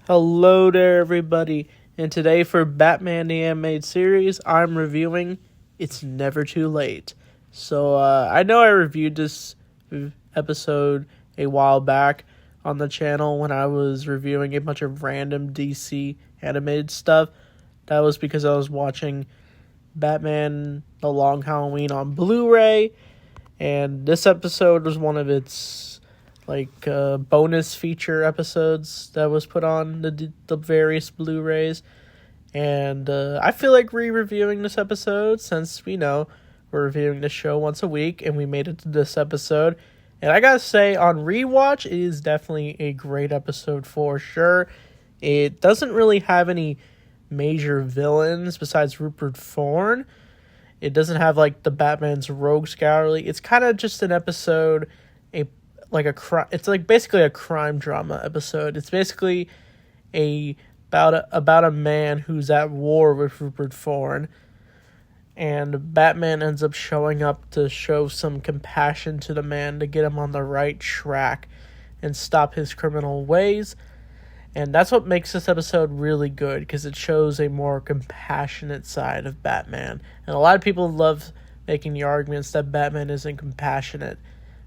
Hello there, everybody. And today for Batman the Animated Series, I'm reviewing It's Never Too Late. So, I know I reviewed this episode a while back on the channel when I was reviewing a bunch of random DC animated stuff. That was because I was watching Batman The Long Halloween on Blu-ray, and this episode was one of its bonus feature episodes that was put on the various Blu-rays. And I feel like re-reviewing this episode since we're reviewing the show once a week and we made it to this episode. And I gotta say, on rewatch, it is definitely a great episode for sure. It doesn't really have any major villains besides Rupert Thorne. It doesn't have the Batman's Rogues Gallery. It's kind of just an episode, it's basically a crime drama episode. It's basically about a man who's at war with Rupert Thorne, and Batman ends up showing up to show some compassion to the man to get him on the right track and stop his criminal ways. And that's what makes this episode really good, because it shows a more compassionate side of Batman. And a lot of people love making the arguments that Batman isn't compassionate.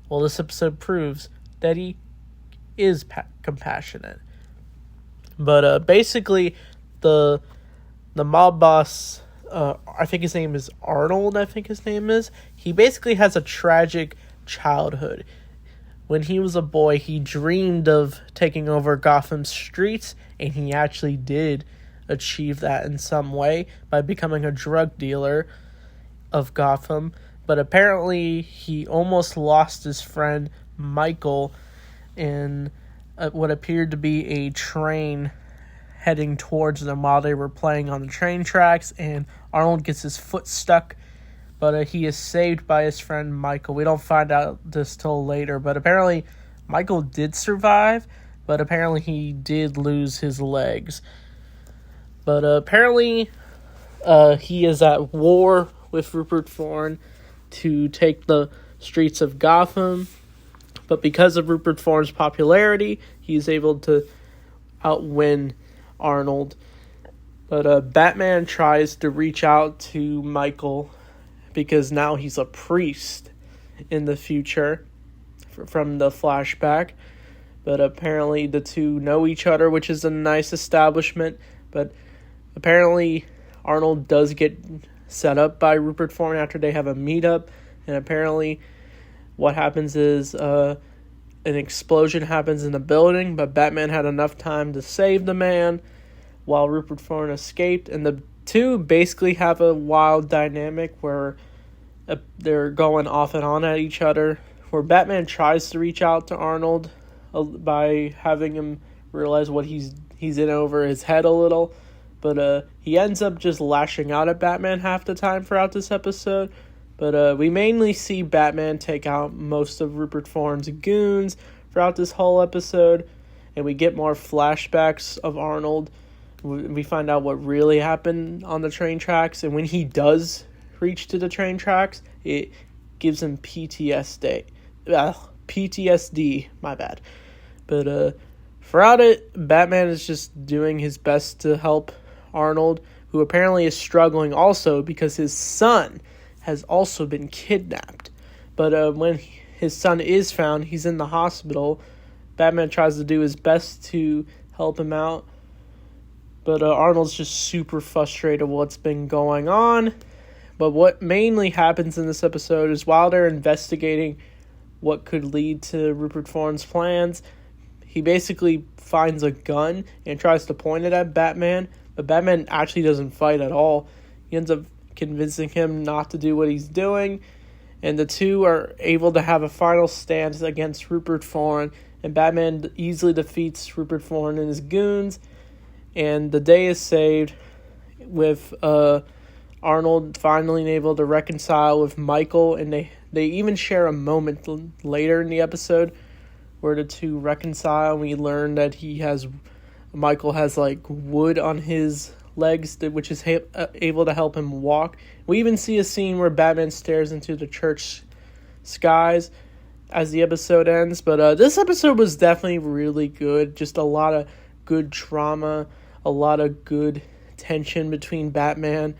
Well, this episode proves that he is compassionate. But basically, the mob boss, I think his name is Arnold, he basically has a tragic childhood. When he was a boy, he dreamed of taking over Gotham's streets, and he actually did achieve that in some way by becoming a drug dealer of Gotham. But apparently, he almost lost his friend Michael in what appeared to be a train heading towards them while they were playing on the train tracks, and Arnold gets his foot stuck, but he is saved by his friend Michael. We don't find out this till later, but apparently Michael did survive, but apparently he did lose his legs. But apparently he is at war with Rupert Thorne to take the streets of Gotham, but because of Rupert Thorne's popularity, he's able to outwin Arnold. But Batman tries to reach out to Michael because now he's a priest in the future from the flashback. But apparently the two know each other, which is a nice establishment. But apparently Arnold does get set up by Rupert Thorne after they have a meetup. And apparently what happens is an explosion happens in the building, but Batman had enough time to save the man while Rupert Thorne escaped. And the two basically have a wild dynamic where they're going off and on at each other, where Batman tries to reach out to Arnold by having him realize what he's in over his head a little, but he ends up just lashing out at Batman half the time throughout this episode. But we mainly see Batman take out most of Rupert Thorne's goons throughout this whole episode, and we get more flashbacks of Arnold. We find out what really happened on the train tracks, and when he does reach to the train tracks, it gives him PTSD. PTSD, my bad. But throughout it, Batman is just doing his best to help Arnold, who apparently is struggling also because his son has also been kidnapped. But when his son is found, he's in the hospital. Batman tries to do his best to help him out, but Arnold's just super frustrated with what's been going on. But what mainly happens in this episode is while they're investigating what could lead to Rupert Thorne's plans, he basically finds a gun and tries to point it at Batman, but Batman actually doesn't fight at all. He ends up convincing him not to do what he's doing, and the two are able to have a final stand against Rupert Thorne, and Batman easily defeats Rupert Thorne and his goons, and the day is saved with Arnold finally able to reconcile with Michael, and they even share a moment later in the episode where the two reconcile, and we learn that Michael has wood on his legs, which is able to help him walk. We even see a scene where Batman stares into the church skies as the episode ends. But this episode was definitely really good. Just a lot of good drama, a lot of good tension between Batman,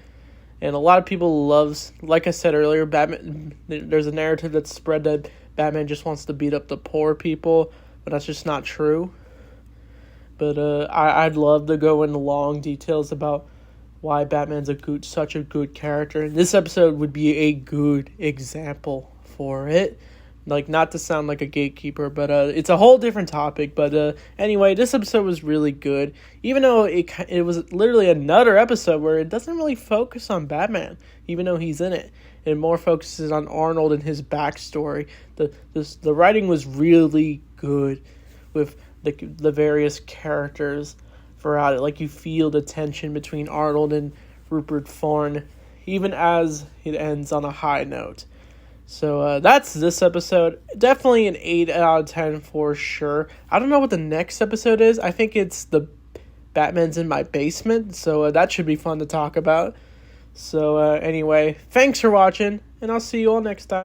and a lot of people loves, like I said earlier, Batman. There's a narrative that's spread that Batman just wants to beat up the poor people, but that's just not true. But I'd love to go into long details about why Batman's such a good character, and this episode would be a good example for it. Like, not to sound like a gatekeeper, but it's a whole different topic. But anyway, this episode was really good, even though it was literally another episode where it doesn't really focus on Batman, even though he's in it. It more focuses on Arnold and his backstory. The writing was really good with the various characters throughout it. Like, you feel the tension between Arnold and Rupert Thorne, even as it ends on a high note. So that's this episode. Definitely an 8 out of 10 for sure. I don't know what the next episode is. I think it's the Batman's in My Basement. So that should be fun to talk about. So anyway, thanks for watching, and I'll see you all next time.